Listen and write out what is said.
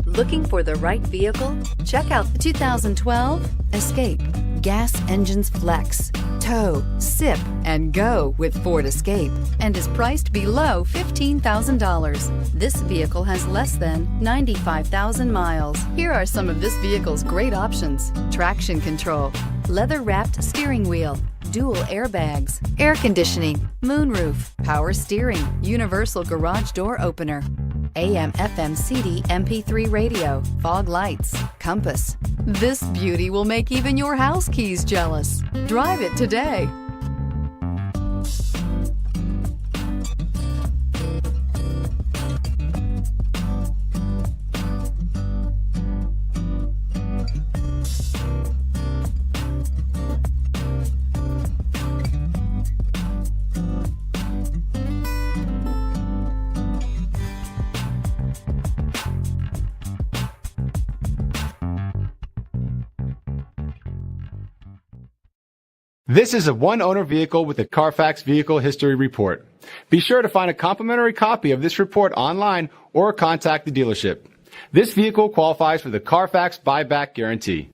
Looking for the right vehicle? Check out the 2012 Escape. Gas engines flex, tow, sip, and go with Ford Escape, and is priced below $15,000. This vehicle has less than 95,000 miles. Here are some of this vehicle's great options: traction control, leather-wrapped steering wheel, dual airbags, air conditioning, moonroof, power steering, universal garage door opener, AM/FM CD MP3 radio, fog lights, compass. This beauty will make even your house keys jealous. Drive it today. This is a one-owner vehicle with a CARFAX Vehicle History Report. Be sure to find a complimentary copy of this report online or contact the dealership. This vehicle qualifies for the CARFAX Buyback Guarantee.